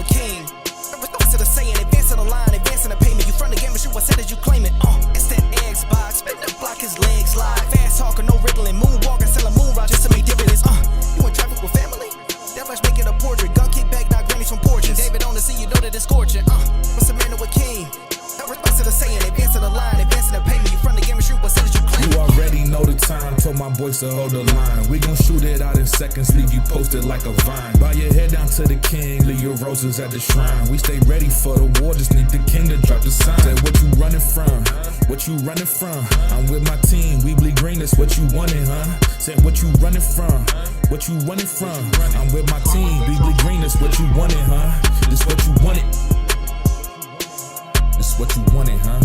a king. To the saying, advancing the line, advancing the payment. You front the game, but shoot what said as you claim it. It's that Xbox, spin the block, his legs slide. Fast talker, no wriggling, moonwalking, selling moon rock just to make dividends. You in traffic with family? That flash making a portrait. Gun kick back, not grannies from porches. David on the sea, you know that it's scorching. What's a man to a king? Response to the saying, advancing the line, advancing the payment. You front the game, and shoot what said as you claim it. You already know the time, told my boys to hold the line. We gon' shoot it out in seconds, leave you posted like a vine. Bow your head down to the king, leave your roses at the shrine. We stay ready for the war, just need the king to drop the sign. Say what you running from, what you running from. I'm with my team, we bleed green, that's what you wanted, huh? Said what you running from, what you running from. I'm with my team, we bleed green, that's what you wanted, huh? This what you wanted. This what you wanted, huh?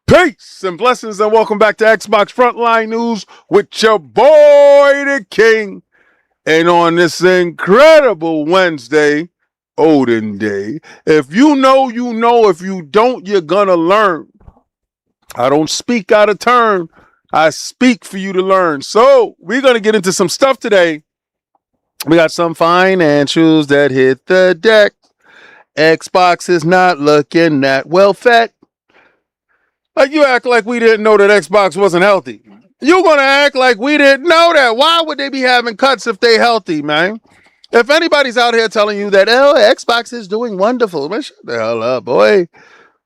Peace and blessings and welcome back to Xbox Frontline News with your boy, the King. And on this incredible Wednesday, Odin Day, if you know, you know. If you don't, you're gonna learn. I don't speak out of turn. I speak for you to learn. So we're gonna get into some stuff today. We got some financials that hit the deck. Xbox is not looking that well fed. Like, you act like we didn't know that Xbox wasn't healthy. You're going to act like we didn't know that. Why would they be having cuts if they healthy, man? If anybody's out here telling you that, oh, Xbox is doing wonderful, man, shut the hell up, boy.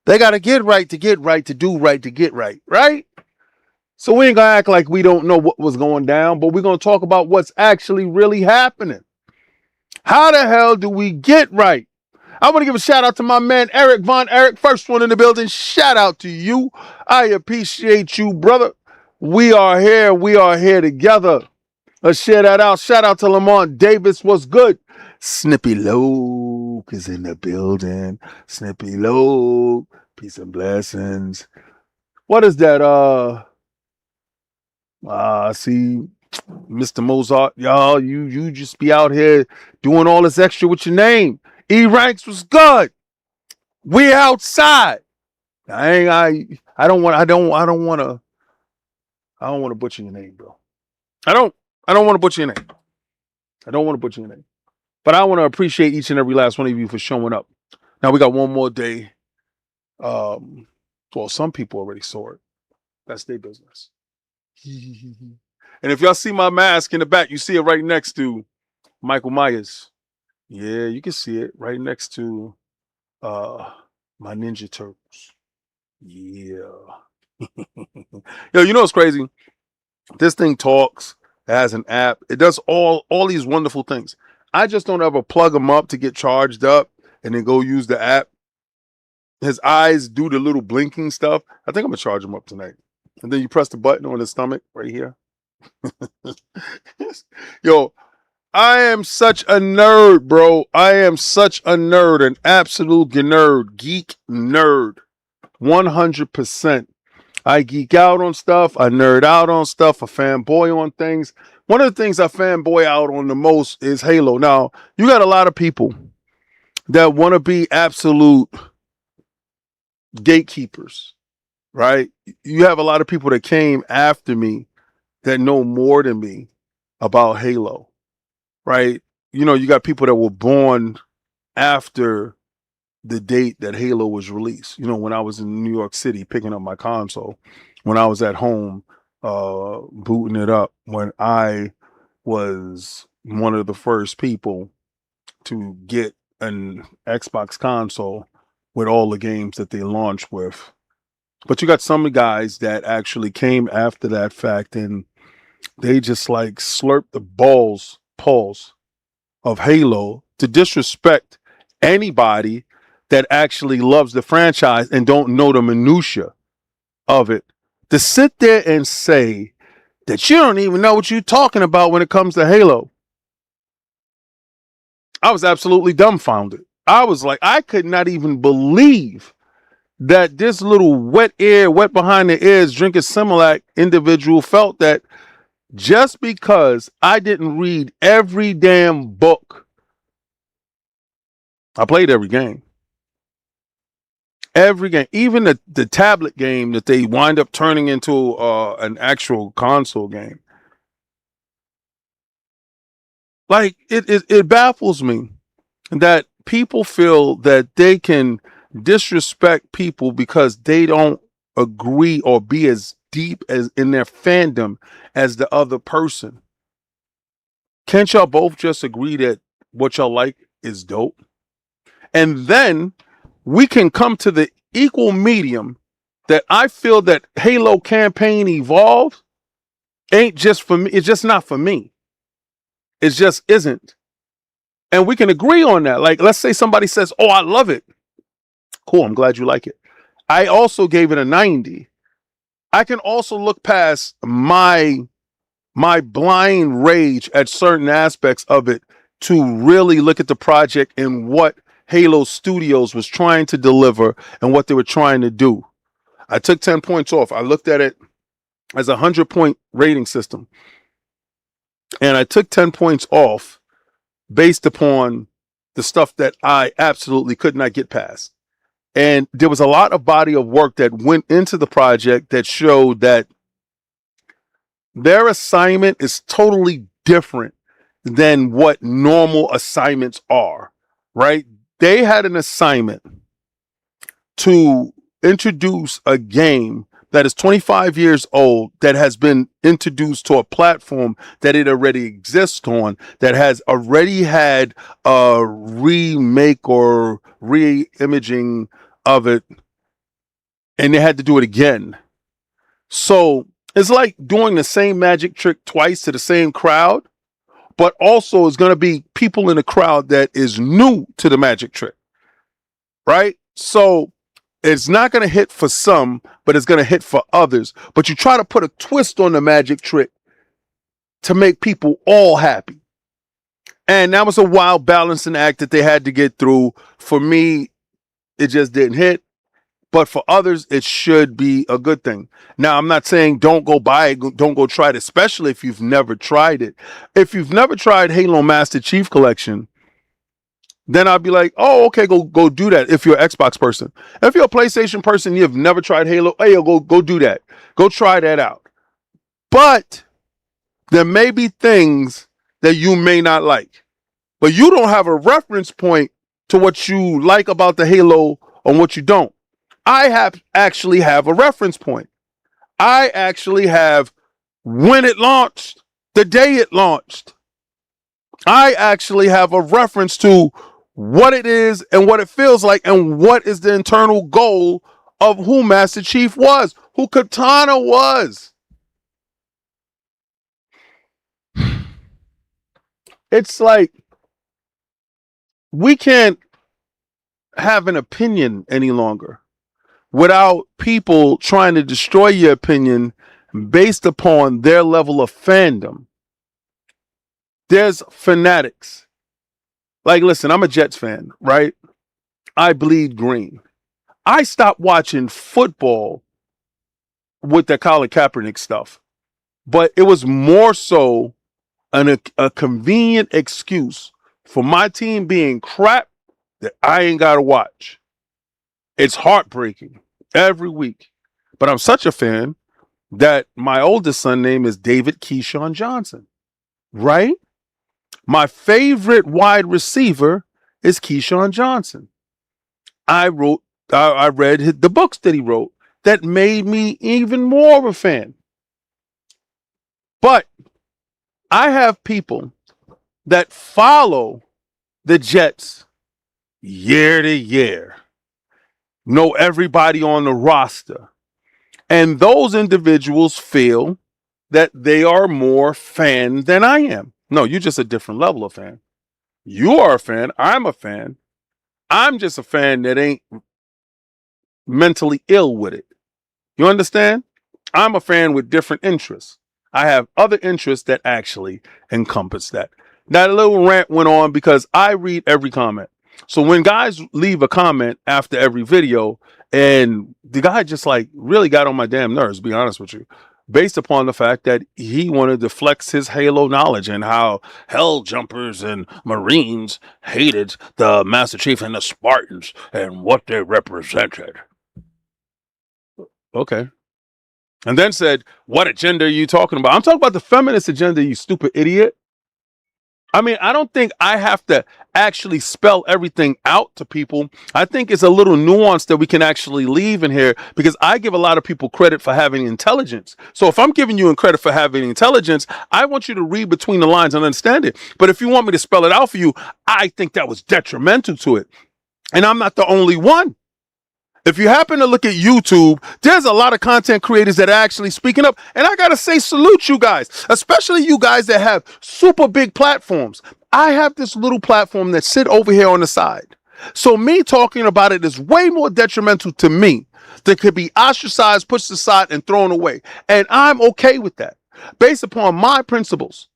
They got to get right, to get right, to do right, to get right, right? So we ain't going to act like we don't know what was going down, but we're going to talk about what's actually really happening. How the hell do we get right? I want to give a shout out to my man, Eric Von Eric, first one in the building. Shout out to you. I appreciate you, brother. We are here together. Let's share that out. Shout out to Lamont Davis. What's good? Snippy Loke is in the building. Snippy Loke. Peace and blessings. What is that? See, Mr. Mozart, y'all, you just be out here doing all this extra with your name. E-Ranks was good. We outside. I don't want to butcher your name, bro. I don't want to butcher your name. I don't want to butcher your name. But I want to appreciate each and every last one of you for showing up. Now we got one more day. Well, some people already saw it. That's their business. And if y'all see my mask in the back, you see it right next to Michael Myers. Yeah, you can see it right next to my Ninja Turtles. Yeah. Yo, you know what's crazy? This thing talks, it has an app, it does all these wonderful things. I just don't ever plug them up to get charged up and then go use the app. His eyes do the little blinking stuff. I think I'm gonna charge him up tonight. And then you press the button on his stomach right here. Yo, I am such a nerd, bro. I am such a nerd, an absolute nerd, geek nerd, 100%. I geek out on stuff. I nerd out on stuff. I fanboy on things. One of the things I fanboy out on the most is Halo. Now, you got a lot of people that want to be absolute gatekeepers, right? You have a lot of people that came after me that know more than me about Halo. Right? You know, you got people that were born after the date that Halo was released. You know, when I was in New York City picking up my console, when I was at home booting it up, when I was one of the first people to get an Xbox console with all the games that they launched with. But you got some guys that actually came after that fact and they just like slurped the paws of Halo to disrespect anybody that actually loves the franchise and don't know the minutia of it. To sit there and say that you don't even know what you're talking about when it comes to Halo. I was absolutely dumbfounded. I was like, I could not even believe that this little wet behind the ears, drinking Similac individual felt that just because I didn't read every damn book, I played every game. Every game, even the tablet game that they wind up turning into an actual console game. Like it baffles me that people feel that they can disrespect people because they don't agree or be as deep as in their fandom as the other person. Can't y'all both just agree that what y'all like is dope? And then we can come to the equal medium that I feel that Halo Campaign Evolved ain't just for me. It's just not for me. It just isn't. And we can agree on that. Like, let's say somebody says, "Oh, I love it." Cool, I'm glad you like it. I also gave it a 90. I can also look past my blind rage at certain aspects of it to really look at the project and what Halo Studios was trying to deliver and what they were trying to do. I took 10 points off. I looked at it as a 100-point rating system. And I took 10 points off based upon the stuff that I absolutely could not get past. And there was a lot of body of work that went into the project that showed that their assignment is totally different than what normal assignments are, right? They had an assignment to introduce a game that is 25 years old, that has been introduced to a platform that it already exists on, that has already had a remake or re-imaging of it, and they had to do it again. So it's like doing the same magic trick twice to the same crowd, but also is going to be people in the crowd that is new to the magic trick, right? So it's not going to hit for some, but it's going to hit for others. But you try to put a twist on the magic trick to make people all happy. And that was a wild balancing act that they had to get through. For me, it just didn't hit. But for others, it should be a good thing. Now, I'm not saying don't go buy it, don't go try it, especially if you've never tried it. If you've never tried Halo Master Chief Collection, then I'd be like, oh, okay, go do that if you're an Xbox person. If you're a PlayStation person, you've never tried Halo, hey, go do that. Go try that out. But there may be things that you may not like. But you don't have a reference point to what you like about the Halo or what you don't. I actually have a reference point. I actually have when it launched, the day it launched. I actually have a reference to what it is and what it feels like and what is the internal goal of who Master Chief was, who Katana was. It's like we can't have an opinion any longer without people trying to destroy your opinion based upon their level of fandom. There's fanatics. Like, listen, I'm a Jets fan, right? I bleed green. I stopped watching football with the Colin Kaepernick stuff, but it was more so a convenient excuse for my team being crap that I ain't got to watch. It's heartbreaking every week, but I'm such a fan that my oldest son name is David Keyshawn Johnson, right? My favorite wide receiver is Keyshawn Johnson. I read the books that he wrote that made me even more of a fan. But I have people that follow the Jets year to year, know everybody on the roster. And those individuals feel that they are more fan than I am. No, you're just a different level of fan. You are a fan. I'm a fan. I'm just a fan that ain't mentally ill with it. You understand? I'm a fan with different interests. I have other interests that actually encompass that. That little rant went on because I read every comment. So when guys leave a comment after every video, and the guy just like really got on my damn nerves, to be honest with you, based upon the fact that he wanted to flex his Halo knowledge and how Hell Jumpers and Marines hated the Master Chief and the Spartans and what they represented. Okay. And then said, what agenda are you talking about? I'm talking about the feminist agenda, you stupid idiot. I mean, I don't think I have to actually spell everything out to people. I think it's a little nuance that we can actually leave in here because I give a lot of people credit for having intelligence. So if I'm giving you credit for having intelligence, I want you to read between the lines and understand it. But if you want me to spell it out for you, I think that was detrimental to it. And I'm not the only one. If you happen to look at YouTube, there's a lot of content creators that are actually speaking up. And I got to say, salute you guys, especially you guys that have super big platforms. I have this little platform that sit over here on the side. So me talking about it is way more detrimental to me that could be ostracized, pushed aside, and thrown away. And I'm okay with that based upon my principles.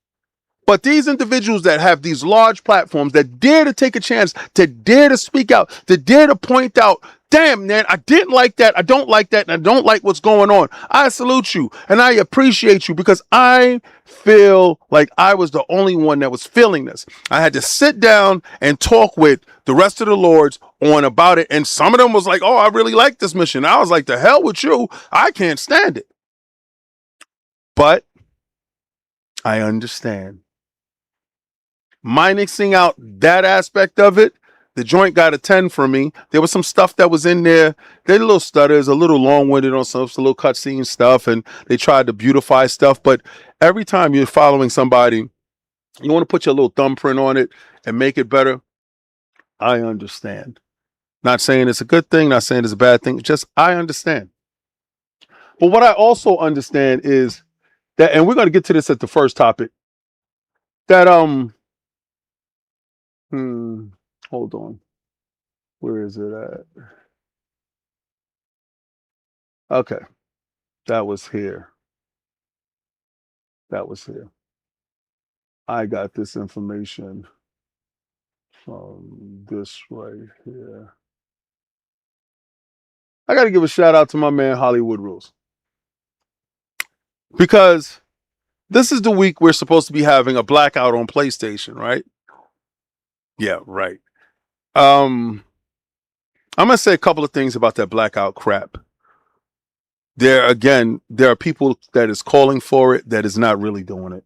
But these individuals that have these large platforms that dare to take a chance, that dare to speak out, that dare to point out, damn, man, I didn't like that. I don't like that. And I don't like what's going on. I salute you and I appreciate you because I feel like I was the only one that was feeling this. I had to sit down and talk with the rest of the lords on about it. And some of them was like, oh, I really like this mission. I was like, the hell with you. I can't stand it. But I understand. Minusing out that aspect of it, the joint got a 10 from me. There was some stuff that was in there. They're little stutters, a little long-winded on some little cutscene stuff, and they tried to beautify stuff. But every time you're following somebody, you want to put your little thumbprint on it and make it better. I understand. Not saying it's a good thing, not saying it's a bad thing. Just I understand. But what I also understand is that, and we're going to get to this at the first topic, that hold on. Where is it at? Okay. That was here. That was here. I got this information from this right here. I got to give a shout out to my man Hollywood Rules. Because this is the week we're supposed to be having a blackout on PlayStation, right? Yeah, right. I'm gonna say a couple of things about that blackout crap. There are people that is calling for it that is not really doing it.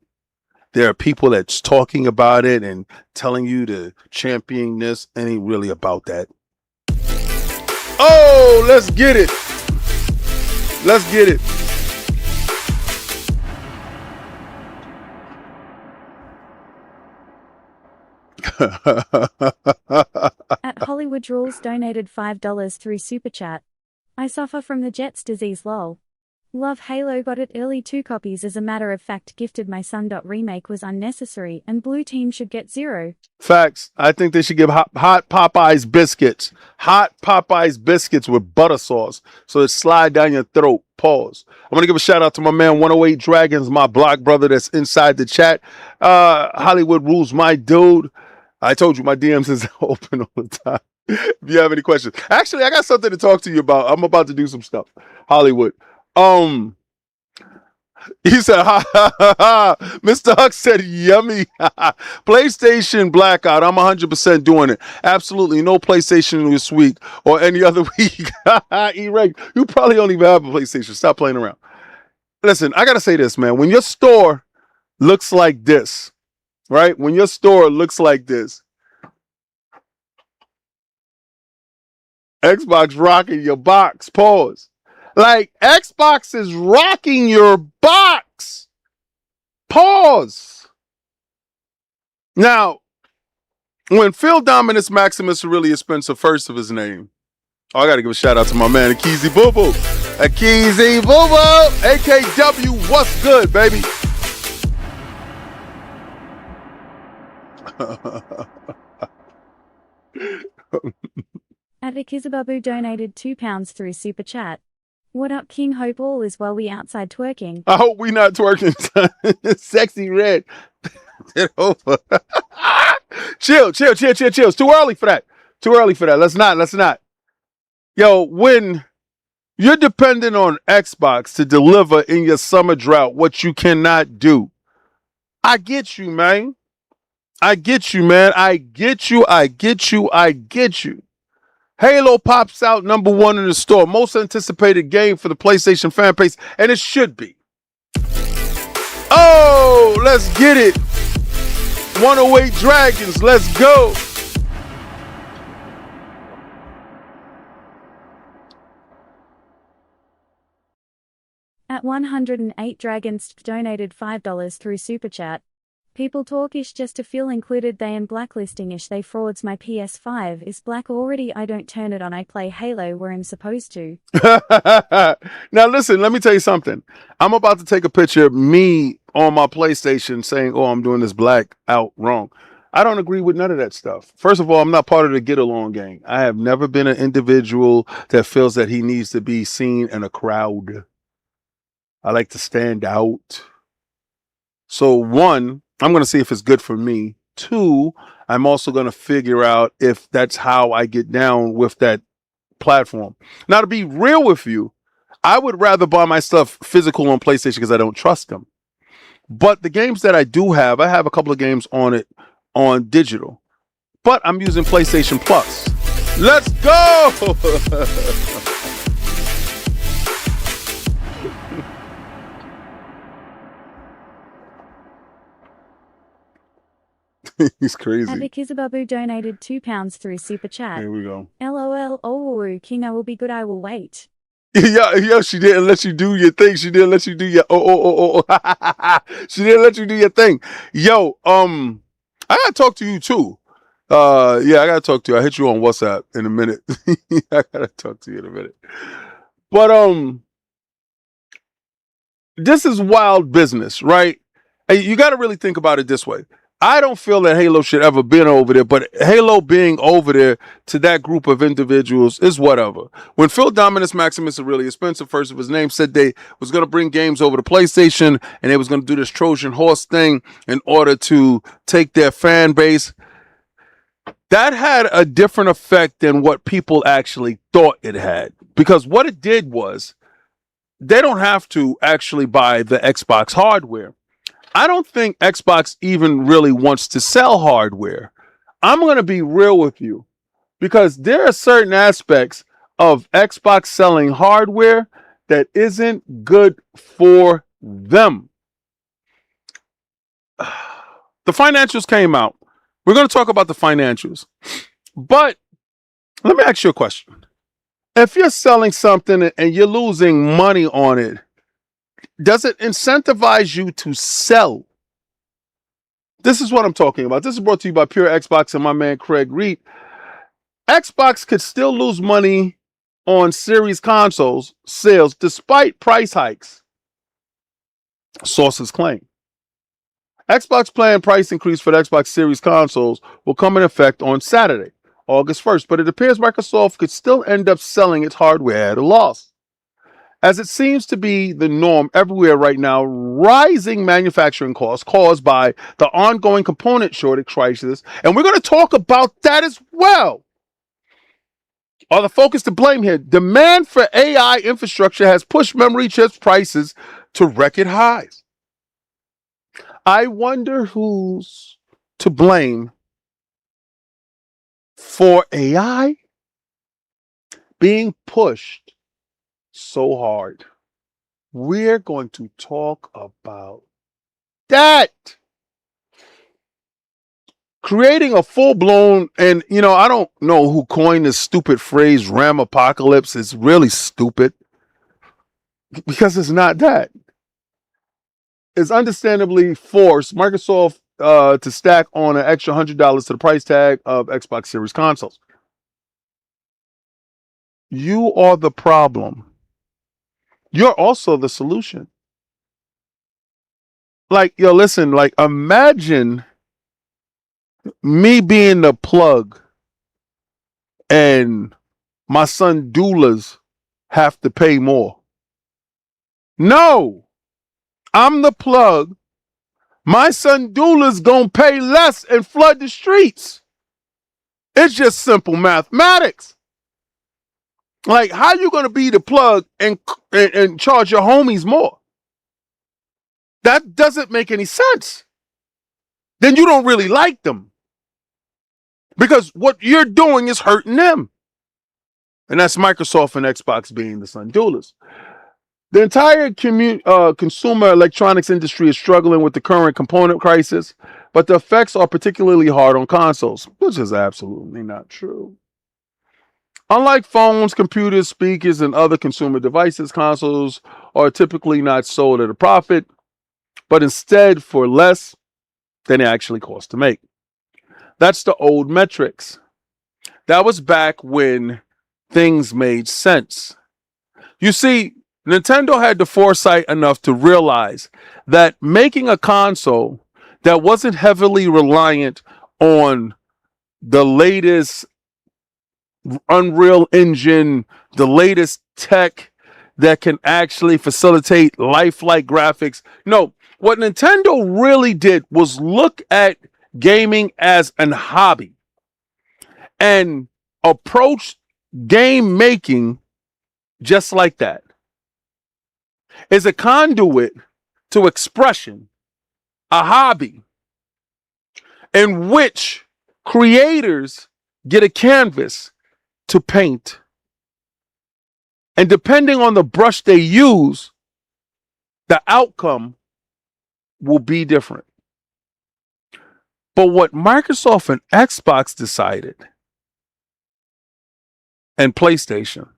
There are people that's talking about it and telling you to champion this, and ain't really about that. Oh, let's get it. Let's get it. At Hollywood Rules donated $5 through Super Chat. I suffer from the Jets disease lol. Love Halo got it early 2 copies as a matter of fact gifted my son. Remake was unnecessary and Blue Team should get 0. Facts. I think they should give hot Popeyes biscuits. Hot Popeyes biscuits with butter sauce so it slide down your throat. Pause. I'm going to give a shout out to my man 108 Dragons, my block brother that's inside the chat. Hollywood Rules, my dude. I told you my DMs is open all the time. If you have any questions. Actually, I got something to talk to you about. I'm about to do some stuff. Hollywood. He said, ha, ha, ha, ha. Mr. Huck said, yummy. PlayStation blackout. I'm 100% doing it. Absolutely no PlayStation this week or any other week. E-Reg, you probably don't even have a PlayStation. Stop playing around. Listen, I got to say this, man. When your store looks like this, right? When your store looks like this, Xbox rocking your box. Pause. Like, Xbox is rocking your box. Pause. Now, when Phil Dominus Maximus Aurelius Spencer, first of his name, I got to give a shout out to my man, Akizi Boo Boo. Akizi Boo Boo, AKW, what's good, baby? At Akizababu donated £2 through Super Chat. What up, King? Hope all is well. We outside twerking. I hope we not twerking. Sexy red. Get over. Chill. It's too early for that. Let's not. Yo, when you're dependent on Xbox to deliver in your summer drought what you cannot do, I get you, man. I get you. Halo pops out #1 in the store. Most anticipated game for the PlayStation fan base, and it should be. Oh, let's get it. 108 Dragons, let's go. At 108 Dragons donated $5 through Super Chat. People talk-ish just to feel included they and blacklisting-ish they frauds my PS5 is black already I don't turn it on I play Halo where I'm supposed to. Now listen, let me tell you something. I'm about to take a picture of me on my PlayStation saying, oh, I'm doing this black out wrong. I don't agree with none of that stuff. First of all, I'm not part of the get along gang. I have never been an individual that feels that he needs to be seen in a crowd. I like to stand out. So one, I'm going to see if it's good for me. Two, I'm also going to figure out if that's how I get down with that platform. Now, to be real with you, I would rather buy my stuff physical on PlayStation because I don't trust them. But the games that I do have, I have a couple of games on it on digital. But I'm using PlayStation Plus. Let's go! He's crazy. Abby Kizababu donated £2 through Super Chat. Here we go. LOL, oh, King, I will be good, I will wait. Yeah, she didn't let you do your thing. She didn't let you do your she didn't let you do your thing. Yo, I gotta talk to you too. Yeah, I gotta talk to you. I'll hit you on WhatsApp in a minute. I gotta talk to you in a minute. But this is wild business, right? And you gotta really think about it this way. I don't feel that Halo should ever been over there, but Halo being over there to that group of individuals is whatever. When Phil Dominus Maximus Aurelius Spencer, first of his name, said they was going to bring games over to PlayStation and they was going to do this Trojan horse thing in order to take their fan base, that had a different effect than what people actually thought it had. Because what it did was they don't have to actually buy the Xbox hardware. I don't think Xbox even really wants to sell hardware. I'm going to be real with you because there are certain aspects of Xbox selling hardware that isn't good for them. The financials came out. We're going to talk about the financials. But let me ask you a question. If you're selling something and you're losing money on it, does it incentivize you to sell? This is what I'm talking about. This is brought to you by Pure Xbox and my man Craig Reed. Xbox could still lose money on series consoles sales despite price hikes, sources claim. Xbox planned price increase for the Xbox Series consoles will come in effect on Saturday, August 1st, but it appears Microsoft could still end up selling its hardware at a loss. As it seems to be the norm everywhere right now, rising manufacturing costs caused by the ongoing component shortage crisis, and we're going to talk about that as well, are the focus to blame here. Demand for AI infrastructure has pushed memory chips prices to record highs. I wonder who's to blame for AI being pushed so hard. We're going to talk about that. Creating a full-blown, and I don't know who coined this stupid phrase, RAM apocalypse. It's really stupid because it's not that. It's understandably forced Microsoft to stack on an extra $100 to the price tag of Xbox Series consoles. You are the problem. You're also the solution. Listen, imagine me being the plug and my son doulas have to pay more. No, I'm the plug. My son doulas gonna pay less and flood the streets. It's just simple mathematics. How you going to be the plug and charge your homies more? That doesn't make any sense. Then you don't really like them. Because what you're doing is hurting them. And that's Microsoft and Xbox being the Sun Duelers. The entire consumer electronics industry is struggling with the current component crisis, but the effects are particularly hard on consoles, which is absolutely not true. Unlike phones, computers, speakers, and other consumer devices, consoles are typically not sold at a profit, but instead for less than it actually costs to make. That's the old metrics. That was back when things made sense. You see, Nintendo had the foresight enough to realize that making a console that wasn't heavily reliant on the latest Unreal Engine, the latest tech that can actually facilitate lifelike graphics. No, what Nintendo really did was look at gaming as an hobby and approach game making just like that. Is a conduit to expression, a hobby in which creators get a canvas to paint. And depending on the brush they use, the outcome will be different. But what Microsoft and Xbox decided, and PlayStation,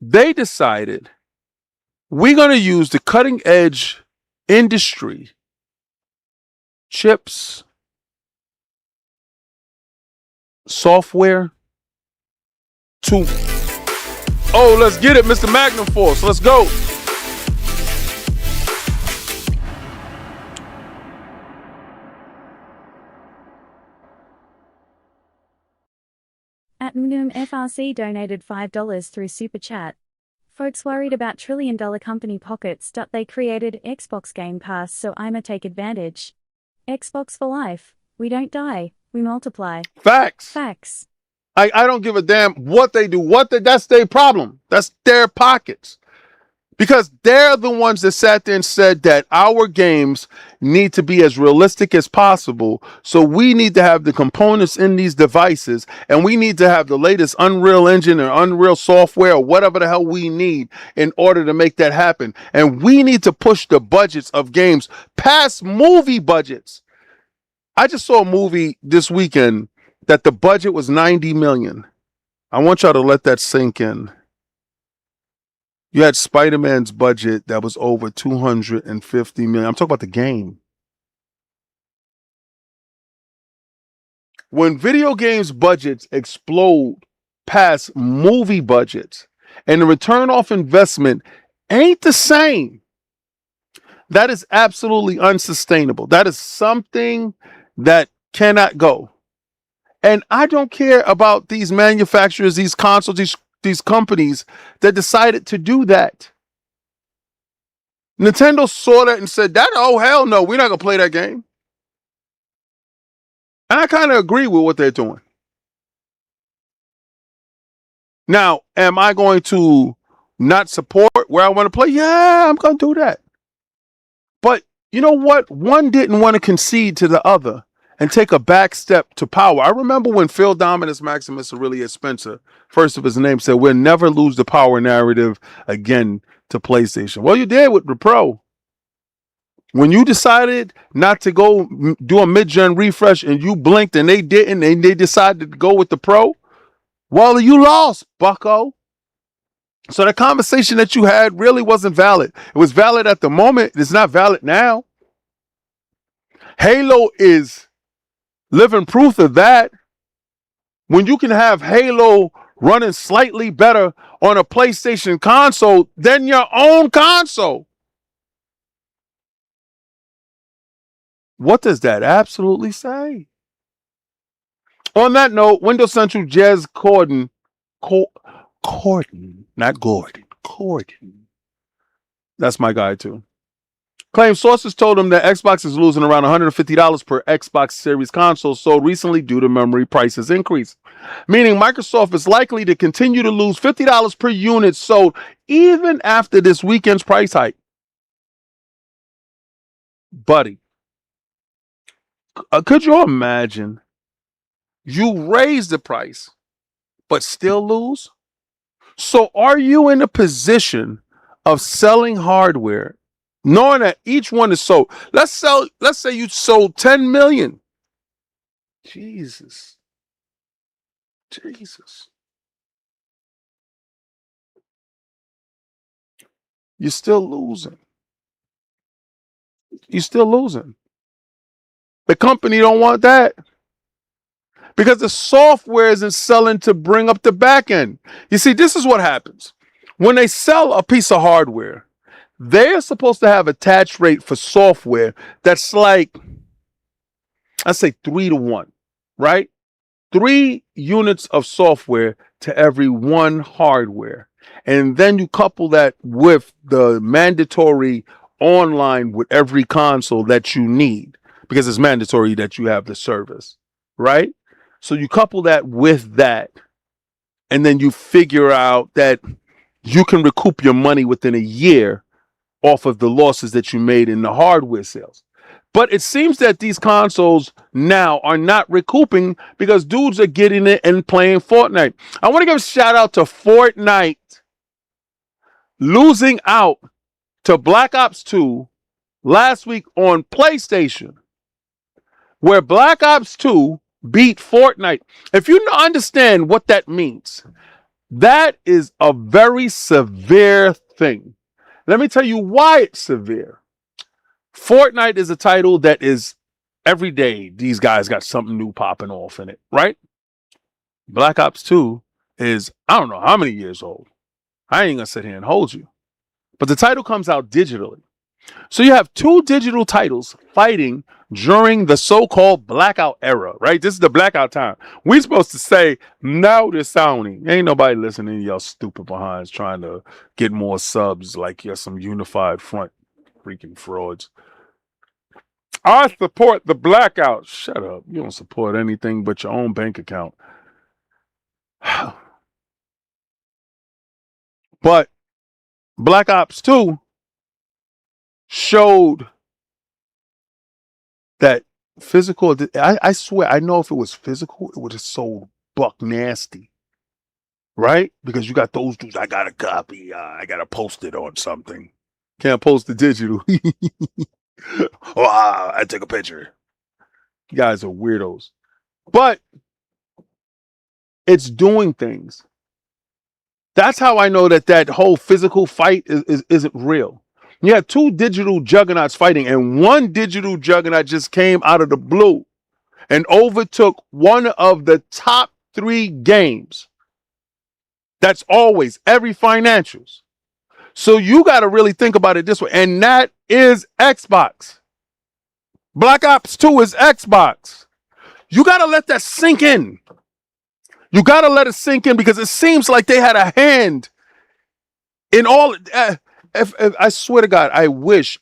they decided we're going to use the cutting edge industry, chips, software to, oh, let's get it, Mr. Magnum Force. Let's go. At Minimum FRC donated $5 through Super Chat. Folks worried about trillion-dollar company pockets. They created Xbox Game Pass, so I'ma take advantage. Xbox for life. We don't die, we multiply. Facts. Facts. I don't give a damn what they do. That's their problem. That's their pockets. Because they're the ones that sat there and said that our games need to be as realistic as possible. So we need to have the components in these devices, and we need to have the latest Unreal Engine or Unreal software or whatever the hell we need in order to make that happen. And we need to push the budgets of games past movie budgets. I just saw a movie this weekend that the budget was $90 million. I want y'all to let that sink in. You had Spider-Man's budget that was over $250 million. I'm talking about the game. When video games budgets explode past movie budgets and the return off investment ain't the same, that is absolutely unsustainable. That is something that cannot go. And I don't care about these manufacturers, these consoles, these companies that decided to do that. Nintendo saw that and said, oh, hell no, we're not going to play that game. And I kind of agree with what they're doing. Now, am I going to not support where I want to play? Yeah, I'm going to do that. But you know what? One didn't want to concede to the other and take a back step to power. I remember when Phil Dominus Maximus Aurelius Spencer, first of his name, said, we'll never lose the power narrative again to PlayStation. Well, you did with the Pro. When you decided not to go do a mid-gen refresh and you blinked and they didn't, and they decided to go with the Pro, well, you lost, bucko. So the conversation that you had really wasn't valid. It was valid at the moment. It's not valid now. Halo is living proof of that. When you can have Halo running slightly better on a PlayStation console than your own console. What does that absolutely say? On that note, Windows Central Jez Corden, not Gordon, Corden. That's my guy too. Claims sources told him that Xbox is losing around $150 per Xbox Series console sold recently due to memory prices increase. Meaning Microsoft is likely to continue to lose $50 per unit sold even after this weekend's price hike. Buddy, could you imagine you raise the price but still lose? So are you in a position of selling hardware knowing that each one is sold. Let's say you sold 10 million. Jesus. You're still losing. The company don't want that because the software isn't selling to bring up the back end. You see, this is what happens. When they sell a piece of hardware, they're supposed to have attach rate for software that's like, I say 3-to-1, right? 3 units of software to every 1 hardware. And then you couple that with the mandatory online with every console that you need because it's mandatory that you have the service, right? So you couple that with that, and then you figure out that you can recoup your money within a year off of the losses that you made in the hardware sales. But it seems that these consoles now are not recouping because dudes are getting it and playing Fortnite. I want to give a shout out to Fortnite losing out to Black Ops 2 last week on PlayStation, where Black Ops 2 beat Fortnite. If you understand what that means, that is a very severe thing. Let me tell you why it's severe. Fortnite is a title that is every day, these guys got something new popping off in it, right? Black Ops 2 is, I don't know how many years old. I ain't gonna sit here and hold you. But the title comes out digitally. So you have 2 digital titles fighting during the so-called blackout era, right? This is the blackout time. We're supposed to say, no to Sony. Ain't nobody listening to y'all stupid behinds trying to get more subs like you're some unified front freaking frauds. I support the blackout. Shut up. You don't support anything but your own bank account. But Black Ops 2 showed that physical. I swear, I know if it was physical, it would have sold buck nasty. Right? Because you got those dudes, I got a copy. I got to post it on something. Can't post the digital. I took a picture. You guys are weirdos. But it's doing things. That's how I know that whole physical fight isn't real. You have 2 digital juggernauts fighting, and one digital juggernaut just came out of the blue and overtook one of the top 3 games. That's always every financials. So you got to really think about it this way, and that is Xbox. Black Ops 2 is Xbox. You got to let that sink in. You got to let it sink in because it seems like they had a hand in all. If I swear to God, I wish.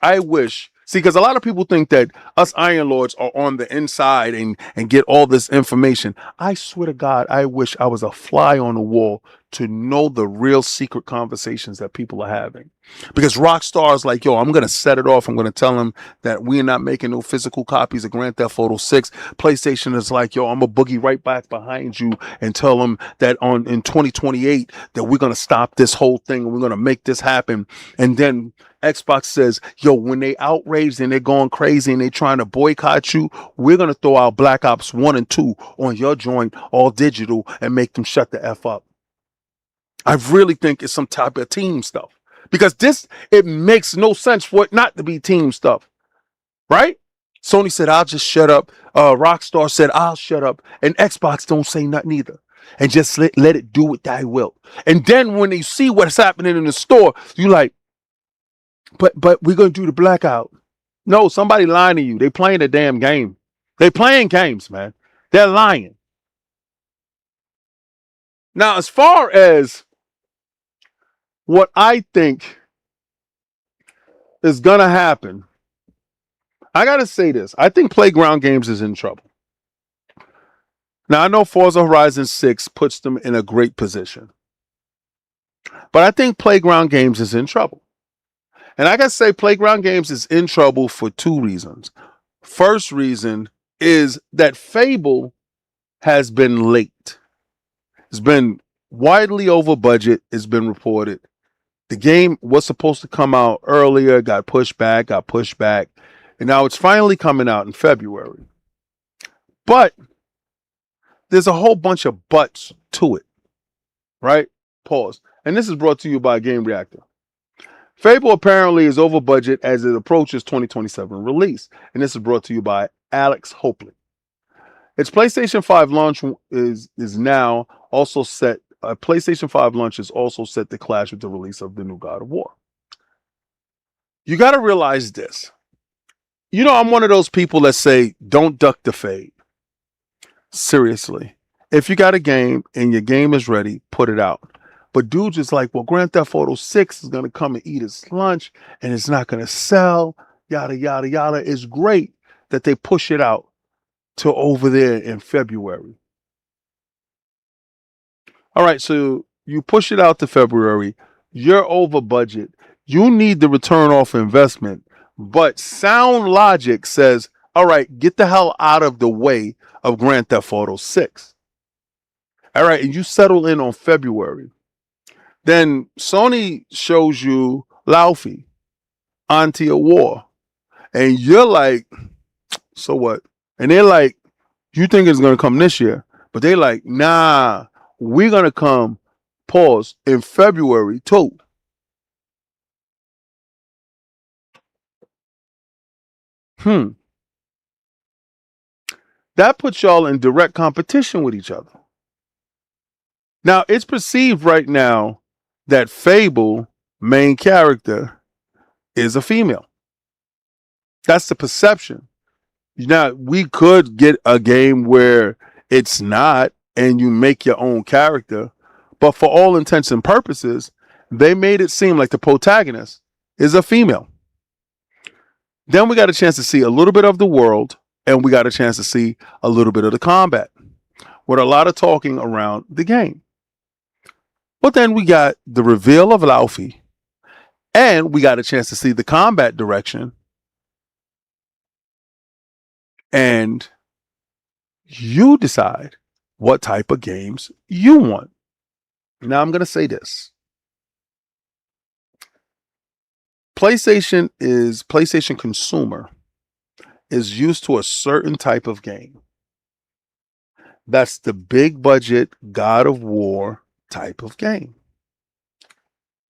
See, because a lot of people think that us Iron Lords are on the inside and get all this information. I swear to God, I wish I was a fly on the wall to know the real secret conversations that people are having. Because Rockstar is like, yo, I'm going to set it off. I'm going to tell them that we're not making no physical copies of Grand Theft Auto 6. PlayStation is like, yo, I'm a boogie right back behind you and tell them that in 2028 that we're going to stop this whole thing and we're going to make this happen. And then Xbox says, yo, when they outraged and they're going crazy and they're trying to boycott you, we're going to throw out Black Ops 1 and 2 on your joint, all digital, and make them shut the F up. I really think it's some type of team stuff. Because it makes no sense for it not to be team stuff. Right? Sony said, I'll just shut up. Rockstar said, I'll shut up. And Xbox don't say nothing either. And just let it do what thy will. And then when you see what's happening in the store, you like, but we're going to do the blackout. No, somebody lying to you. They playing a damn game. They playing games, man. They're lying. Now, as far as what I think is going to happen, I got to say this. I think Playground Games is in trouble. Now, I know Forza Horizon 6 puts them in a great position. But I think Playground Games is in trouble. And I got to say Playground Games is in trouble for 2 reasons. First reason is that Fable has been late. It's been widely over budget. It's been reported. The game was supposed to come out earlier, got pushed back, and now it's finally coming out in February. But there's a whole bunch of buts to it, right? Pause. And this is brought to you by Game Reactor. Fable apparently is over budget as it approaches 2027 release, and this is brought to you by Alex Hopley. Its PlayStation 5 launch is now also set. PlayStation 5 launch is also set to clash with the release of the new God of War. You got to realize this. You know, I'm one of those people that say, don't duck the fade. Seriously. If you got a game and your game is ready, put it out. But dude's just like, well, Grand Theft Auto 6 is going to come and eat its lunch and it's not going to sell, yada, yada, yada. It's great that they push it out to over there in February. All right, so you push it out to February. You're over budget. You need the return off investment. But sound logic says, all right, get the hell out of the way of Grand Theft Auto 6. All right, and you settle in on February. Then Sony shows you Laufey, Auntie of War. And you're like, so what? And they're like, you think it's going to come this year. But they're like, nah, we're going to come, pause, in February too. That puts y'all in direct competition with each other. Now, it's perceived right now that Fable, main character, is a female. That's the perception. Now, we could get a game where it's not, and you make your own character, but for all intents and purposes, they made it seem like the protagonist is a female. Then we got a chance to see a little bit of the world, and we got a chance to see a little bit of the combat, with a lot of talking around the game. But then we got the reveal of Laufey, and we got a chance to see the combat direction. And you decide what type of games you want. Now I'm going to say this. PlayStation consumer is used to a certain type of game. That's the big budget God of War type of game.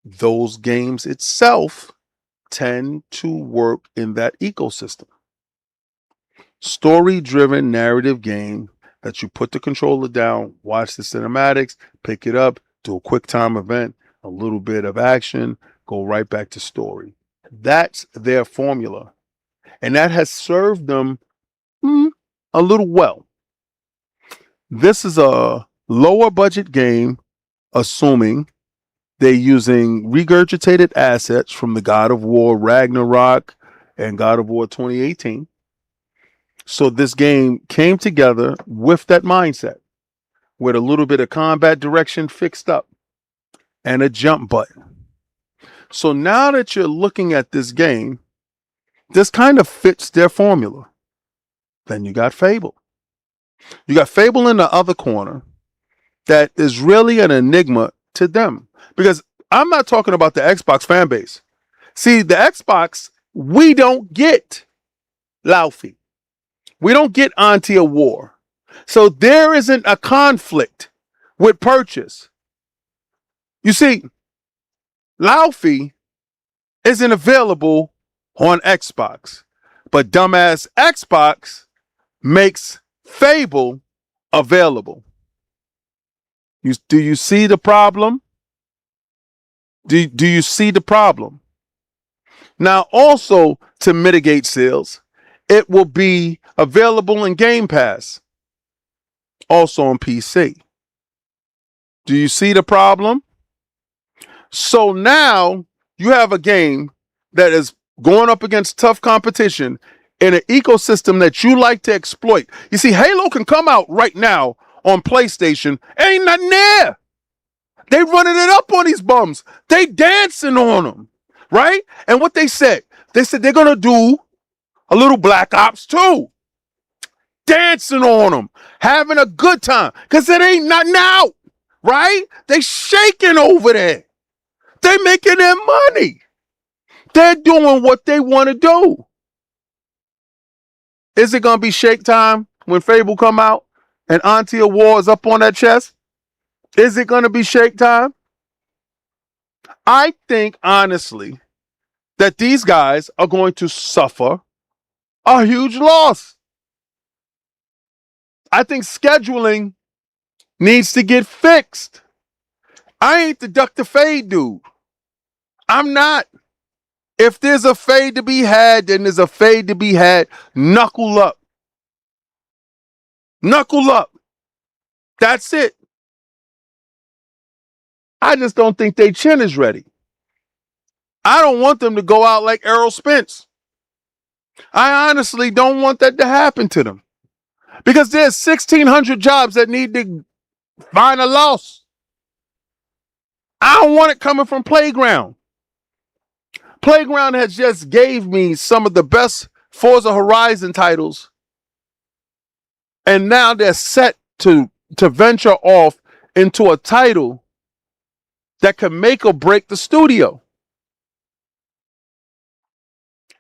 Those games itself tend to work in that ecosystem. Story-driven narrative game that you put the controller down, watch the cinematics, pick it up, do a quick time event, a little bit of action, go right back to story. That's their formula. And that has served them a little well. This is a lower budget game, assuming they're using regurgitated assets from the God of War Ragnarok and God of War 2018. So this game came together with that mindset, with a little bit of combat direction fixed up and a jump button. So now that you're looking at this game, this kind of fits their formula. Then you got Fable. You got Fable in the other corner that is really an enigma to them. Because I'm not talking about the Xbox fan base. See, the Xbox, we don't get Laufey. We don't get Auntie of War. So there isn't a conflict with purchase. You see, Laufey isn't available on Xbox, but dumbass Xbox makes Fable available. Do you see the problem? Do you see the problem? Now, also to mitigate sales, it will be available in Game Pass, also on PC. Do you see the problem? So now you have a game that is going up against tough competition in an ecosystem that you like to exploit. You see, Halo can come out right now on PlayStation. Ain't nothing there. They running it up on these bums. They dancing on them, right? And what they said they're going to do a little Black Ops 2. Dancing on them. Having a good time. Because it ain't nothing out, right? They shaking over there. They're making their money. They're doing what they want to do. Is it going to be shake time when Fable come out and Auntie War is up on that chest? Is it going to be shake time? I think, honestly, that these guys are going to suffer a huge loss. I think scheduling needs to get fixed. I ain't the duck to fade dude. I'm not. If there's a fade to be had, then there's a fade to be had. Knuckle up. Knuckle up. That's it. I just don't think their chin is ready. I don't want them to go out like Errol Spence. I honestly don't want that to happen to them. Because there's 1,600 jobs that need to find a loss. I don't want it coming from Playground. Playground has just gave me some of the best Forza Horizon titles. And now they're set to venture off into a title that can make or break the studio.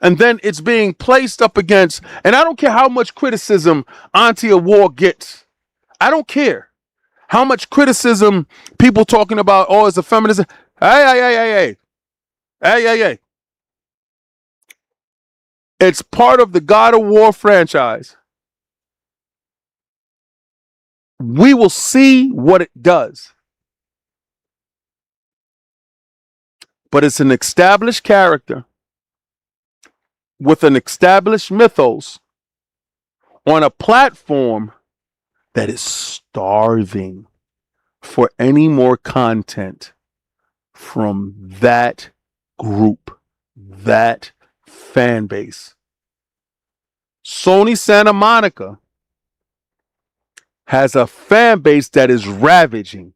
And then it's being placed up against, and I don't care how much criticism Auntie War gets. I don't care how much criticism people talking about, oh, it's a feminist. Hey. It's part of the God of War franchise. We will see what it does. But it's an established character with an established mythos on a platform that is starving for any more content from that group, that fan base. Sony Santa Monica has a fan base that is ravaging.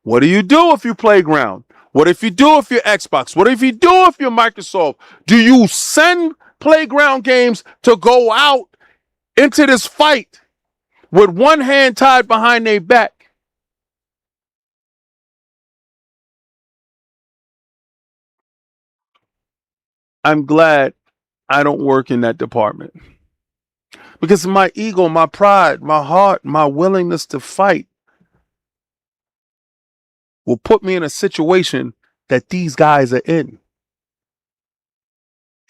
What do you do if you Playground? What if you do if you're Xbox? What if you do if you're Microsoft? Do you send Playground games to go out into this fight with one hand tied behind their back? I'm glad I don't work in that department. Because my ego, my pride, my heart, my willingness to fight will put me in a situation that these guys are in.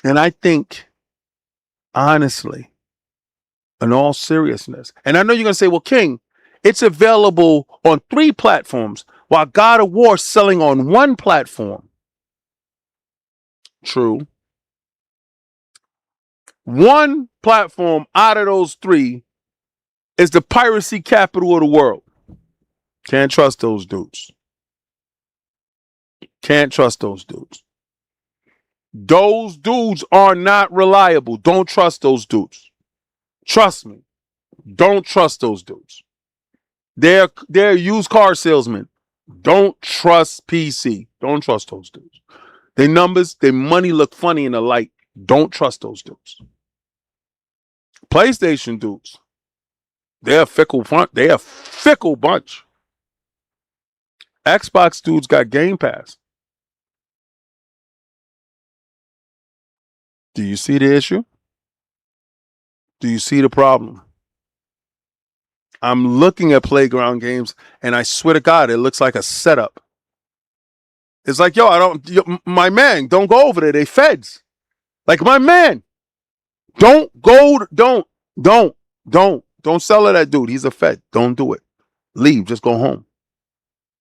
And I think, honestly, in all seriousness, and I know you're going to say, well, King, it's available on 3 platforms while God of War is selling on 1 platform. True. 1 platform out of those 3 is the piracy capital of the world. Can't trust those dudes. Can't trust those dudes. Those dudes are not reliable. Don't trust those dudes. Trust me. Don't trust those dudes. They're used car salesmen. Don't trust PC. Don't trust those dudes. Their numbers, their money look funny in the light. Don't trust those dudes. PlayStation dudes. They're a fickle bunch. Xbox dudes got Game Pass. Do you see the issue? Do you see the problem? I'm looking at Playground games, and I swear to God, it looks like a setup. It's like, my man, don't go over there. They feds. Like, my man, don't sell to that dude. He's a fed. Don't do it. Leave. Just go home.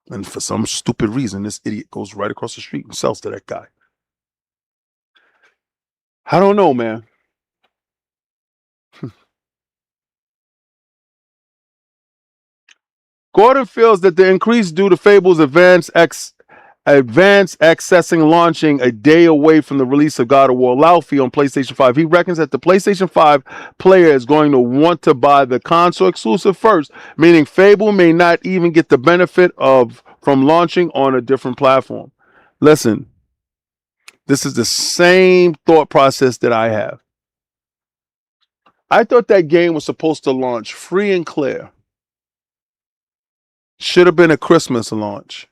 And for some stupid reason, this idiot goes right across the street and sells to that guy. I don't know, man. Gordon feels that the increase due to Fable's advanced accessing launching a day away from the release of God of War Laufey on PlayStation 5. He reckons that the PlayStation 5 player is going to want to buy the console exclusive first, meaning Fable may not even get the benefit from launching on a different platform. Listen, this is the same thought process that I have. I thought that game was supposed to launch free and clear. Should have been a Christmas launch.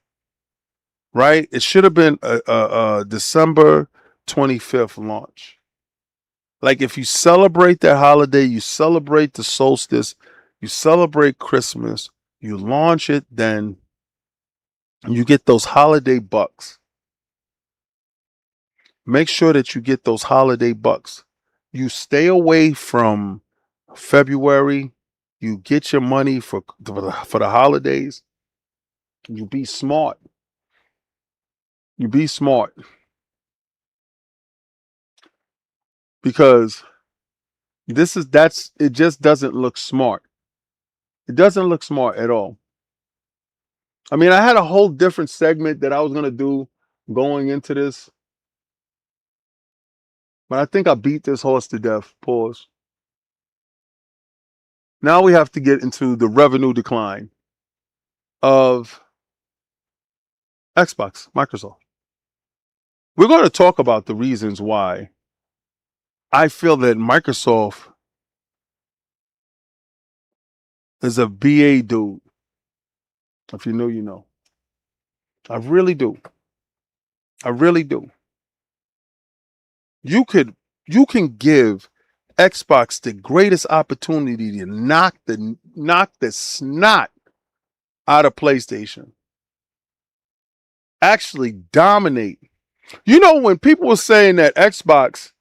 right? It should have been a December 25th launch. Like if you celebrate that holiday, you celebrate the solstice, you celebrate Christmas, you launch it, then you get those holiday bucks. Make sure that you get those holiday bucks. You stay away from February. You get your money for the holidays. You be smart. You be smart. Because it just doesn't look smart. It doesn't look smart at all. I mean, I had a whole different segment that I was gonna do going into this, but I think I beat this horse to death. Pause. Now we have to get into the revenue decline of Xbox, Microsoft. We're going to talk about the reasons why I feel that Microsoft is a BA dude. If you know, you know. I really do. I really do. You can give Xbox the greatest opportunity to knock the snot out of PlayStation. Actually dominate. You know, when people were saying that Xbox,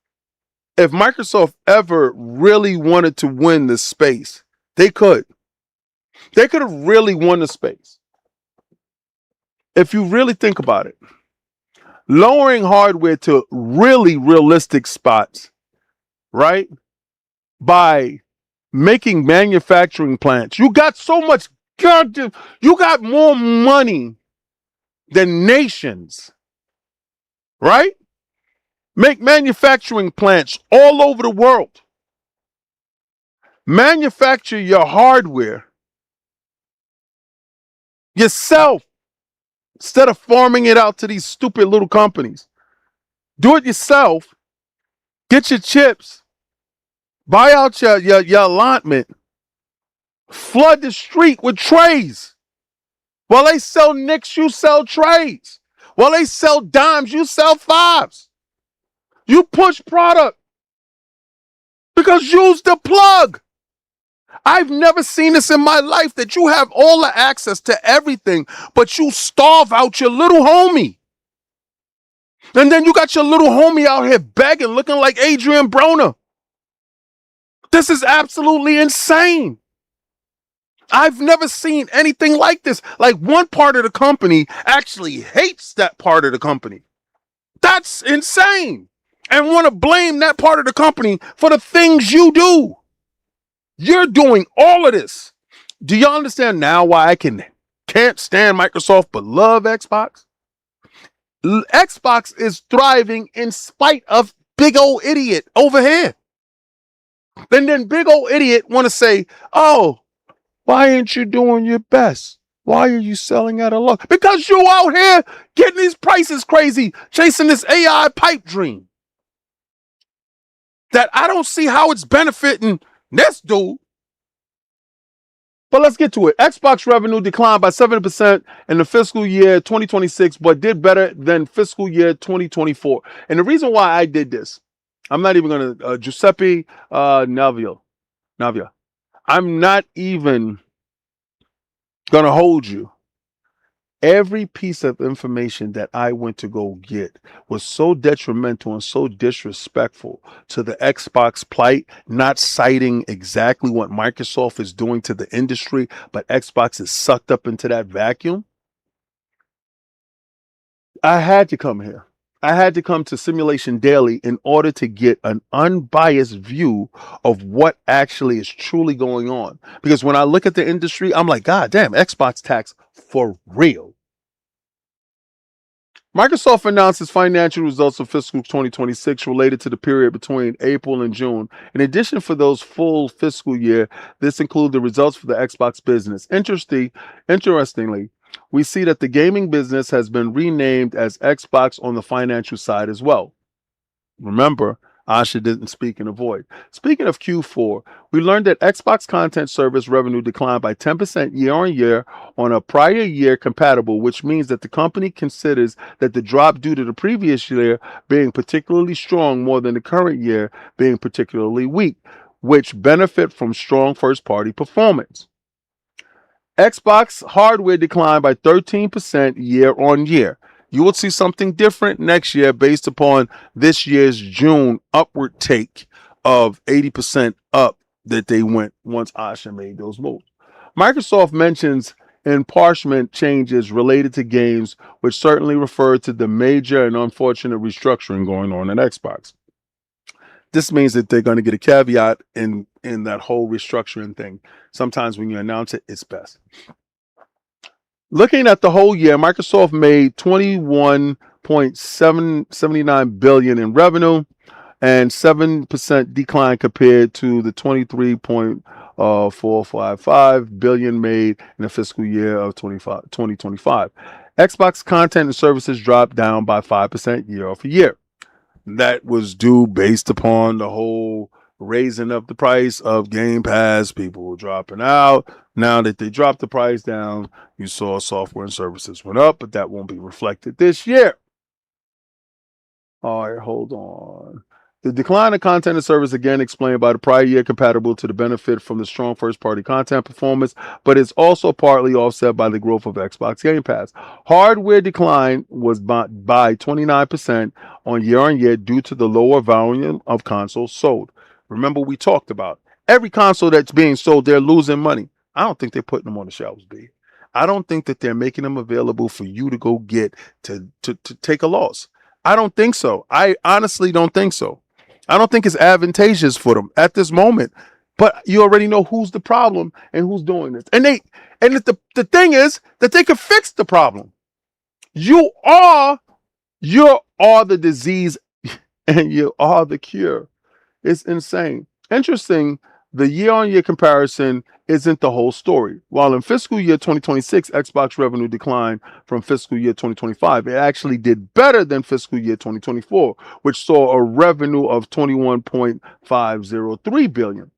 if Microsoft ever really wanted to win this space, they could. They could have really won the space. If you really think about it, lowering hardware to really realistic spots, right? By making manufacturing plants. You got so much goddamn, you got more money than nations, right? Make manufacturing plants all over the world. Manufacture your hardware yourself instead of farming it out to these stupid little companies. Do it yourself. Get your chips. Buy out your allotment. Flood the street with trays. While they sell nicks, you sell trays. While they sell dimes, you sell fives. You push product. Because use the plug. I've never seen this in my life, that you have all the access to everything, but you starve out your little homie. And then you got your little homie out here begging, looking like Adrian Broner. This is absolutely insane. I've never seen anything like this. Like, one part of the company actually hates that part of the company. That's insane. And want to blame that part of the company for the things you do. You're doing all of this. Do y'all understand now why I can't stand Microsoft but love Xbox? Xbox is thriving in spite of big old idiot over here. And then big old idiot want to say, oh, why ain't you doing your best? Why are you selling at a loss? Because you out here getting these prices crazy, chasing this AI pipe dream. That I don't see how it's benefiting this dude. But let's get to it. Xbox revenue declined by 7% in the fiscal year 2026, but did better than fiscal year 2024. And the reason why I did this, I'm not even going to, Giuseppe Navia, I'm not even going to hold you. Every piece of information that I went to go get was so detrimental and so disrespectful to the Xbox plight, not citing exactly what Microsoft is doing to the industry, but Xbox is sucked up into that vacuum. I had to come here. I had to come to Simulation Daily in order to get an unbiased view of what actually is truly going on. Because when I look at the industry, I'm like, God damn, Xbox tax for real. Microsoft announced its financial results for fiscal 2026 related to the period between April and June. In addition, for those full fiscal year, this included the results for the Xbox business. Interestingly, we see that the gaming business has been renamed as Xbox on the financial side as well. Remember, Asha didn't speak in a void. Speaking of Q4, we learned that Xbox content service revenue declined by 10% year on year on a prior year compatible, which means that the company considers that the drop due to the previous year being particularly strong more than the current year being particularly weak, which benefit from strong first party performance. Xbox hardware declined by 13% year on year. You will see something different next year based upon this year's June upward take of 80% up that they went once Asha made those moves. Microsoft mentions imparchment changes related to games, which certainly refer to the major and unfortunate restructuring going on at Xbox. This means that they're going to get a caveat in that whole restructuring thing. Sometimes when you announce it, it's best. Looking at the whole year, Microsoft made $21.79 billion in revenue and 7% decline compared to the $23.455 billion made in the fiscal year of 2025. Xbox content and services dropped down by 5% year over year. That was due based upon the whole raising up the price of Game Pass. People were dropping out. Now that they dropped the price down, you saw software and services went up, but that won't be reflected this year. All right, hold on. The decline of content and service again explained by the prior year compatible to the benefit from the strong first-party content performance, but it's also partly offset by the growth of Xbox Game Pass. Hardware decline was by 29% on year due to the lower volume of consoles sold. Remember, we talked about every console that's being sold, they're losing money. I don't think they're putting them on the shelves, B. I don't think that they're making them available for you to go get to take a loss. I don't think so. I honestly don't think so. I don't think it's advantageous for them at this moment. But you already know who's the problem and who's doing this. And the thing is that they can fix the problem. You are the disease and you are the cure. It's insane. Interesting, the year-on-year comparison isn't the whole story. While in fiscal year 2026, Xbox revenue declined from fiscal year 2025, it actually did better than fiscal year 2024, which saw a revenue of $21.503 billion.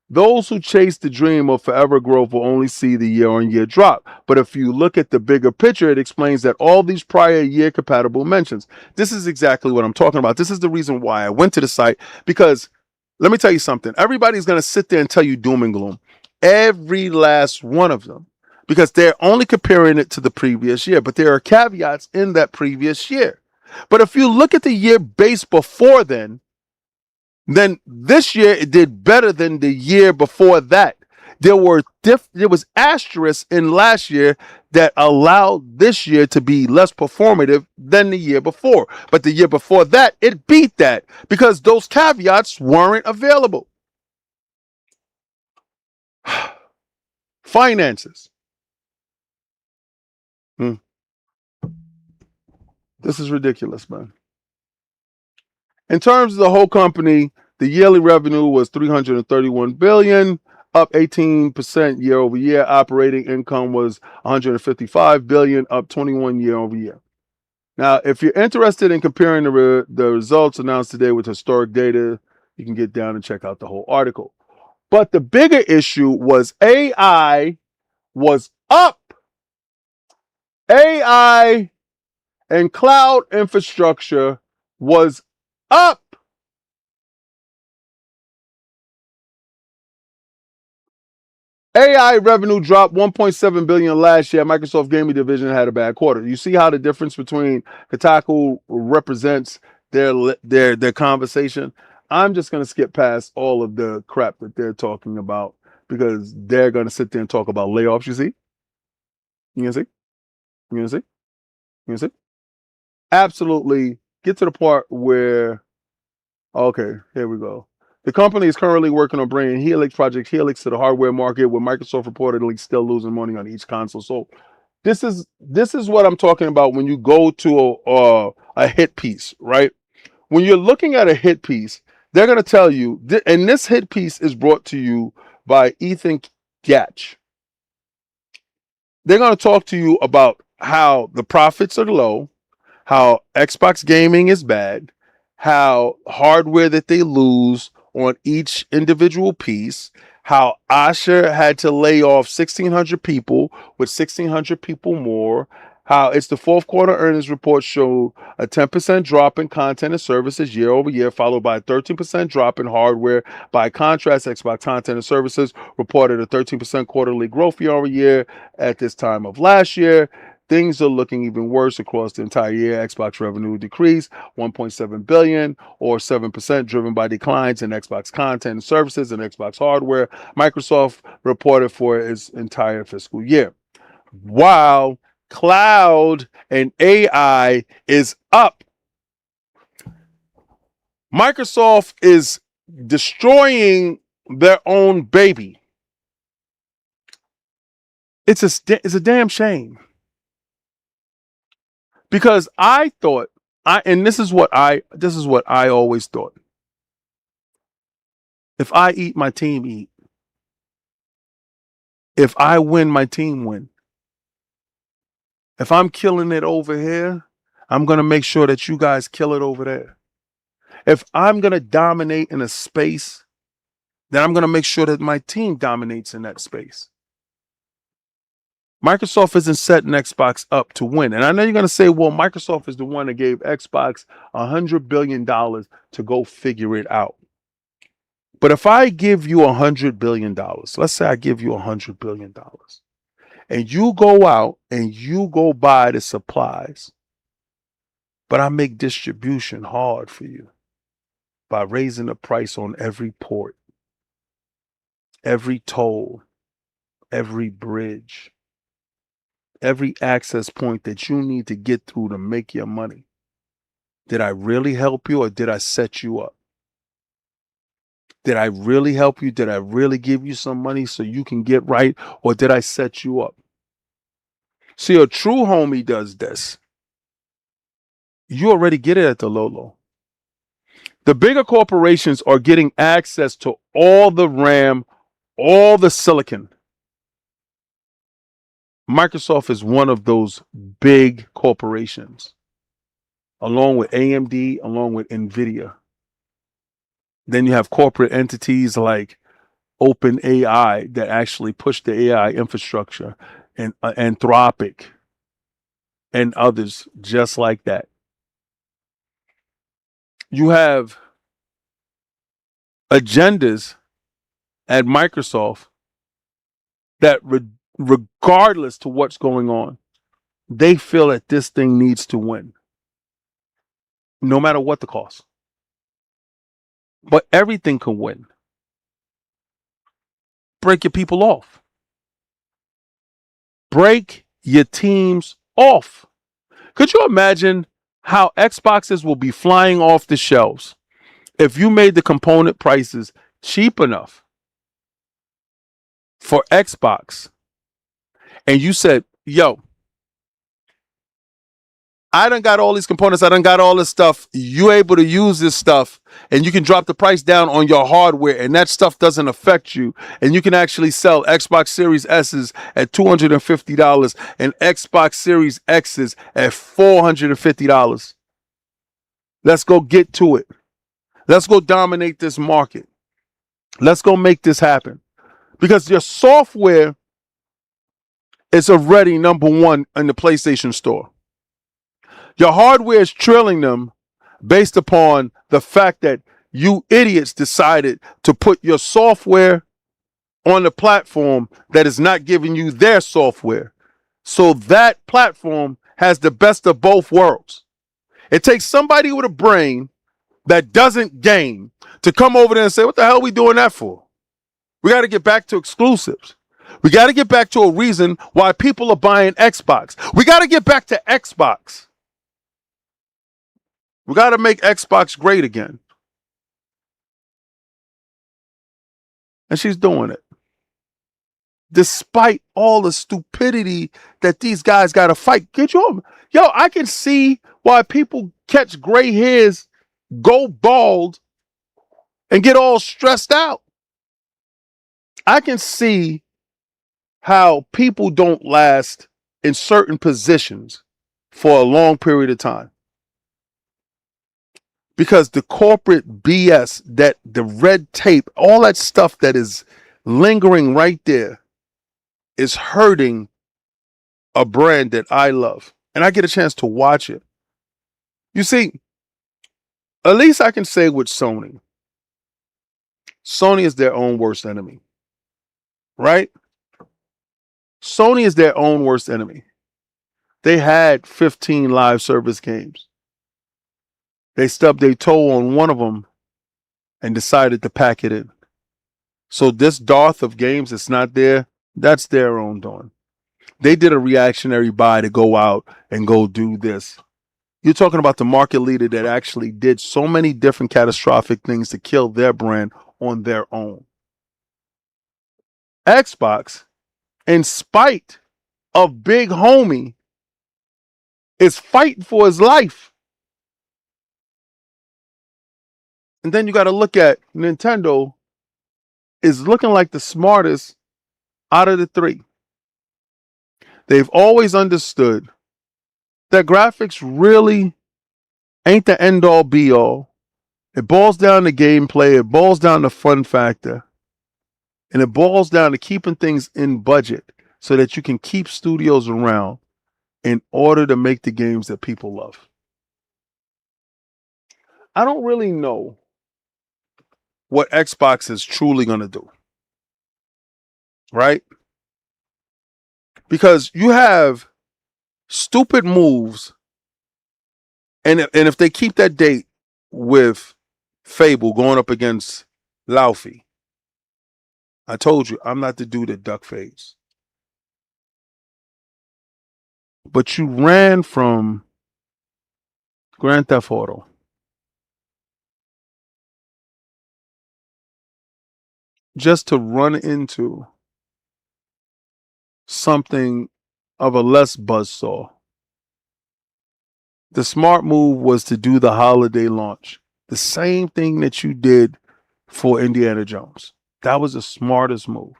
Those who chase the dream of forever growth will only see the year-on-year drop. But if you look at the bigger picture, it explains that all these prior year compatible mentions. This is exactly what I'm talking about. This is the reason why I went to the site, because let me tell you something. Everybody's going to sit there and tell you doom and gloom. Every last one of them, because they're only comparing it to the previous year, but there are caveats in that previous year. But if you look at the year base before then this year it did better than the year before that. There was asterisks in last year that allowed this year to be less performative than the year before. But the year before that, it beat that because those caveats weren't available. Finances. This is ridiculous, man. In terms of the whole company, the yearly revenue was $331 billion, up 18% year over year. Operating income was $155 billion, up 21% year over year. Now, if you're interested in comparing the results announced today with historic data, you can get down and check out the whole article. But the bigger issue was AI was up. AI and cloud infrastructure was up. AI revenue dropped $1.7 billion last year. Microsoft Gaming Division had a bad quarter. You see how the difference between Kotaku represents their conversation? I'm just going to skip past all of the crap that they're talking about because they're going to sit there and talk about layoffs. You see? You can see? You can see? You can see? Absolutely. Get to the part where, okay, here we go. The company is currently working on bringing Project Helix to the hardware market, with Microsoft reportedly still losing money on each console. So this is what I'm talking about when you go to a hit piece, right? When you're looking at a hit piece, they're going to tell you, and this hit piece is brought to you by Ethan Gatch. They're going to talk to you about how the profits are low, how Xbox gaming is bad, how hardware that they lose on each individual piece, how Asher had to lay off 1,600 people with 1,600 people more, how it's the fourth quarter earnings report showed a 10% drop in content and services year over year, followed by a 13% drop in hardware. By contrast, Xbox content and services reported a 13% quarterly growth year over year at this time of last year. Things are looking even worse across the entire year. Xbox revenue decreased 1.7 billion or 7%, driven by declines in Xbox content and services and Xbox hardware. Microsoft reported for its entire fiscal year. While cloud and AI is up, Microsoft is destroying their own baby. It's a damn shame. Because I thought, this is what I always thought. If I eat, my team eat. If I win, my team win. If I'm killing it over here, I'm going to make sure that you guys kill it over there. If I'm going to dominate in a space, then I'm going to make sure that my team dominates in that space. Microsoft isn't setting Xbox up to win. And I know you're going to say, well, Microsoft is the one that gave Xbox $100 billion to go figure it out. But if I give you $100 billion, let's say I give you $100 billion, and you go out and you go buy the supplies, but I make distribution hard for you by raising the price on every port, every toll, every bridge, every access point that you need to get through to make your money. Did I really help you, or did I set you up? Did I really help you? Did I really give you some money so you can get right, or did I set you up? See, a true homie does this. You already get it at the low. The bigger corporations are getting access to all the RAM, all the silicon. Microsoft is one of those big corporations, along with AMD, along with NVIDIA. Then you have corporate entities like OpenAI that actually push the AI infrastructure, and Anthropic and others just like that. You have agendas at Microsoft that regardless to what's going on, they feel that this thing needs to win, no matter what the cost. But everything can win. Break your people off. Break your teams off. Could you imagine how Xboxes will be flying off the shelves if you made the component prices cheap enough for Xbox and you said, yo, I done got all these components, I done got all this stuff, you able to use this stuff, and you can drop the price down on your hardware, and that stuff doesn't affect you, and you can actually sell Xbox Series S's at $250 and Xbox Series X's at $450. Let's go get to it. Let's go dominate this market. Let's go make this happen. Because your software is already number one in the PlayStation Store. Your hardware is trailing them based upon the fact that you idiots decided to put your software on the platform that is not giving you their software. So that platform has the best of both worlds. It takes somebody with a brain that doesn't game to come over there and say, what the hell are we doing that for? We got to get back to exclusives. We got to get back to a reason why people are buying Xbox. We got to get back to Xbox. We got to make Xbox great again. And she's doing it. Despite all the stupidity that these guys got to fight. Yo, I can see why people catch gray hairs, go bald, and get all stressed out. I can see how people don't last in certain positions for a long period of time. Because the corporate BS, that the red tape, all that stuff that is lingering right there is hurting a brand that I love. And I get a chance to watch it. You see, at least I can say with Sony, Sony is their own worst enemy, right? Sony is their own worst enemy. They had 15 live service games. They stubbed their toe on one of them and decided to pack it in. So this dearth of games that's not there, that's their own doing. They did a reactionary buy to go out and go do this. You're talking about the market leader that actually did so many different catastrophic things to kill their brand on their own. Xbox, in spite of Big Homie, is fighting for his life. And then you got to look at Nintendo is looking like the smartest out of the three. They've always understood that graphics really ain't the end all be all. It boils down to gameplay, it boils down to fun factor, and it boils down to keeping things in budget so that you can keep studios around in order to make the games that people love. I don't really know what Xbox is truly going to do, right? Because you have stupid moves, and if they keep that date with Fable going up against Laufey, I told you I'm not the dude that duck fades. But you ran from Grand Theft Auto. Just to run into something of a less buzzsaw. The smart move was to do the holiday launch. The same thing that you did for Indiana Jones. That was the smartest move.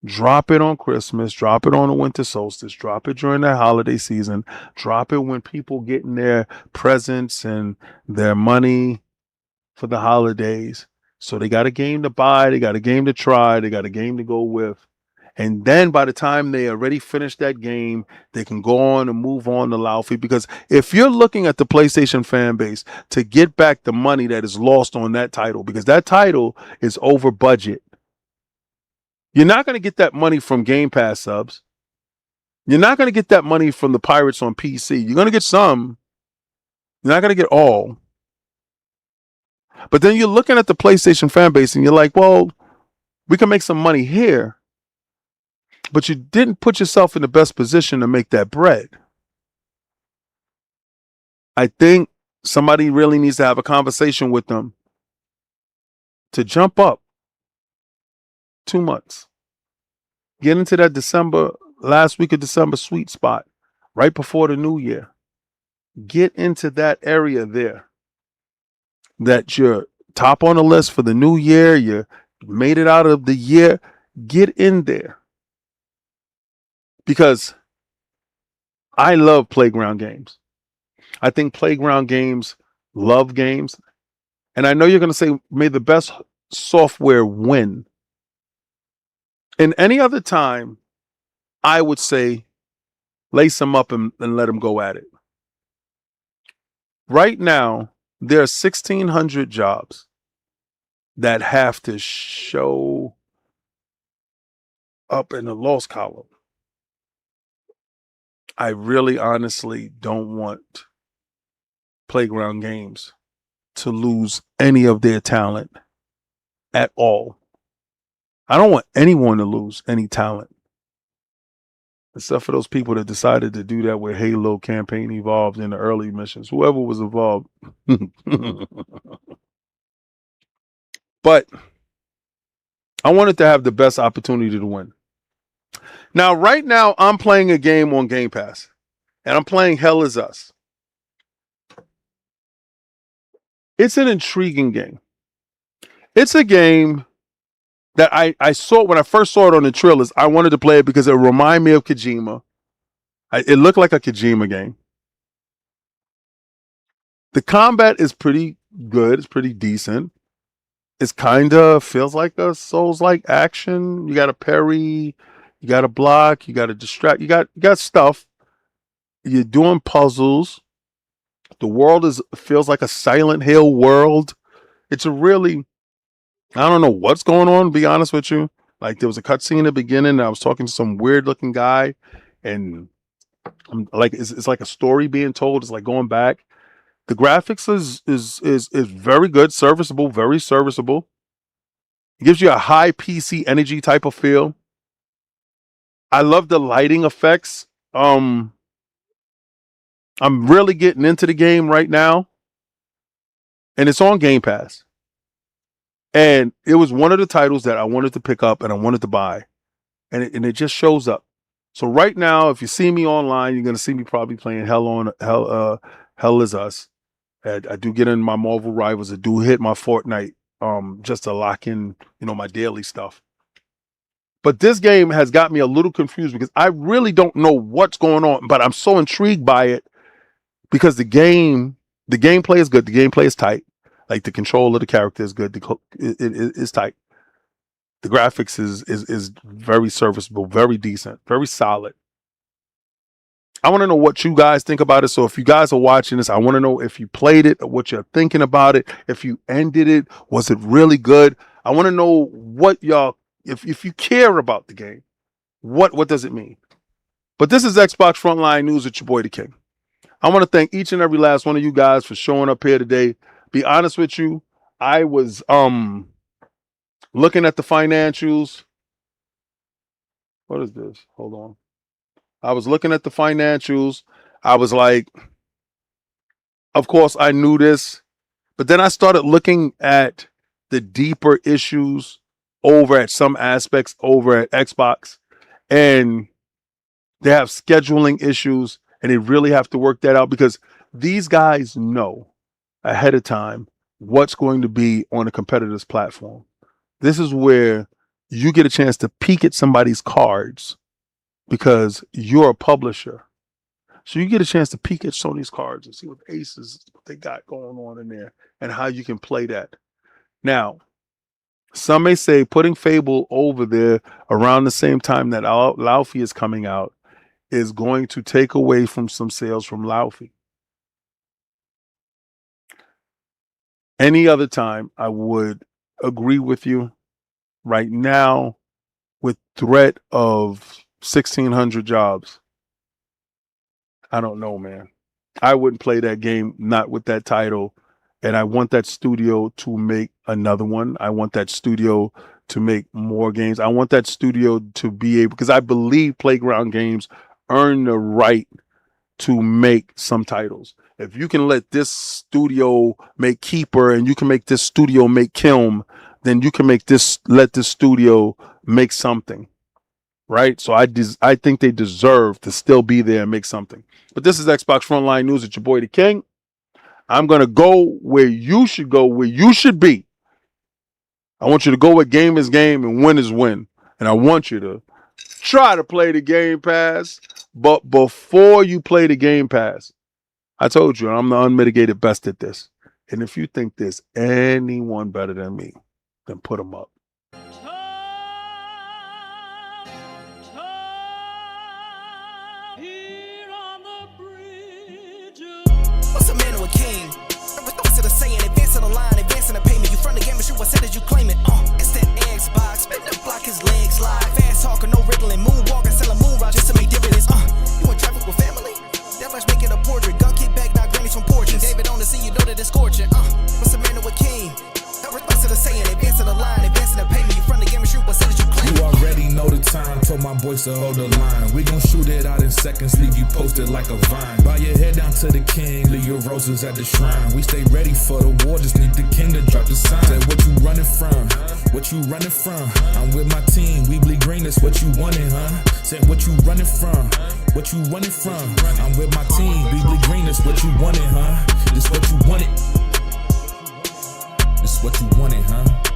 Drop it on Christmas, drop it on the winter solstice, drop it during that holiday season, drop it when people getting their presents and their money for the holidays. So they got a game to buy, they got a game to try, they got a game to go with. And then by the time they already finished that game, they can go on and move on to Laufey. Because if you're looking at the PlayStation fan base to get back the money that is lost on that title, because that title is over budget, you're not going to get that money from Game Pass subs. You're not going to get that money from the pirates on PC. You're going to get some. You're not going to get all. But then you're looking at the PlayStation fan base and you're like, well, we can make some money here. But you didn't put yourself in the best position to make that bread. I think somebody really needs to have a conversation with them to jump up 2 months. Get into that last week of December sweet spot, right before the new year. Get into that area there. That you're top on the list for the new year. You made it out of the year. Get in there. Because I love playground games. I think playground games love games. And I know you're going to say, may the best software win. In any other time, I would say, lace them up and let them go at it. Right now, there are 1,600 jobs that have to show up in the loss column. I really honestly don't want playground games to lose any of their talent at all. I don't want anyone to lose any talent. Except for those people that decided to do that with Halo Campaign Evolved in the early missions. Whoever was involved. But I wanted to have the best opportunity to win. Now, right now, I'm playing a game on Game Pass. And I'm playing Hell Is Us. It's an intriguing game. It's a game that I saw when I first saw it on the trailers. I wanted to play it because it reminded me of Kojima. It looked like a Kojima game. The combat is pretty good. It's pretty decent. It's kind of feels like a Souls-like action. You got to parry, you got to block, you got to distract. You got stuff. You're doing puzzles. The world feels like a Silent Hill world. It's a really, I don't know what's going on, to be honest with you. Like there was a cutscene in the beginning, and I was talking to some weird looking guy, and I'm like it's like a story being told. It's like going back. The graphics is very good, serviceable, very serviceable. It gives you a high PC energy type of feel. I love the lighting effects. I'm really getting into the game right now, and it's on Game Pass. And it was one of the titles that I wanted to pick up and I wanted to buy, and it just shows up. So right now, if you see me online, you're gonna see me probably playing Hell Is Us. I do get in my Marvel Rivals. I do hit my Fortnite just to lock in, my daily stuff. But this game has got me a little confused because I really don't know what's going on, but I'm so intrigued by it because the gameplay is good. The gameplay is tight. Like the control of the character is good. It is tight. The graphics is very serviceable, very decent, very solid. I want to know what you guys think about it. So if you guys are watching this, I want to know if you played it, what you're thinking about it. If you ended it, was it really good? I want to know what y'all, if you care about the game, what does it mean? But this is Xbox Frontline News with your boy, The King. I want to thank each and every last one of you guys for showing up here today. Be honest with you, I was looking at the financials. What is this? Hold on. I was looking at the financials. I was like, of course I knew this, but then I started looking at the deeper issues over at some aspects over at Xbox, and they have scheduling issues, and they really have to work that out because these guys know ahead of time what's going to be on a competitor's platform. This is where you get a chance to peek at somebody's cards because you're a publisher. So you get a chance to peek at Sony's cards and see what aces they got going on in there and how you can play that. Now, some may say putting Fable over there around the same time that Laufey is coming out is going to take away from some sales from Laufey. Any other time, I would agree with you. Right now, with threat of 1,600 jobs, I don't know, man. I wouldn't play that game, not with that title. And I want that studio to make another one. I want that studio to make more games. I want that studio to be able, because I believe Playground Games earn the right to make some titles. If you can let this studio make Keeper and you can make this studio make Kilm, then you can let this studio make something, right? So I think they deserve to still be there and make something. But this is Xbox Frontline News. It's your boy, The King. I'm going to go where you should go, where you should be. I want you to go where game is game and win is win. And I want you to try to play the Game Pass. But before you play the Game Pass, I told you I'm the unmitigated best at this. And if you think there's anyone better than me, then put them up. What's a man or a king? What's it a saying? Advancing the line, advancing the payment. You front the game, but shoot what said as you claim it. It's that Xbox. Spin the block, his legs slide. Fast talker, no riddling. Moonwalker, selling moonrise just to make dividends. You in traffic with family? That flash making a portrait. Gun kick back, not grannies from porches. David on the scene, you know that it's scorching. What's a man or a king? What's it a saying? Advancing the line, advancing the payment. You front the game, but shoot what said as you claim it. You already know the time, told my boys to hold the line. We gon' shoot it out in seconds, leave you posted like a vine. Bow your head down to the king, leave your roses at the shrine. We stay ready for the war, just need the king to drop the sign. Said what you running from, what you running from? I'm with my team, we bleed green, that's what you wanted, huh? Said what you running from, what you running from? I'm with my team, we bleed green, that's what you wanted, huh? This what you wanted, this what you wanted, huh?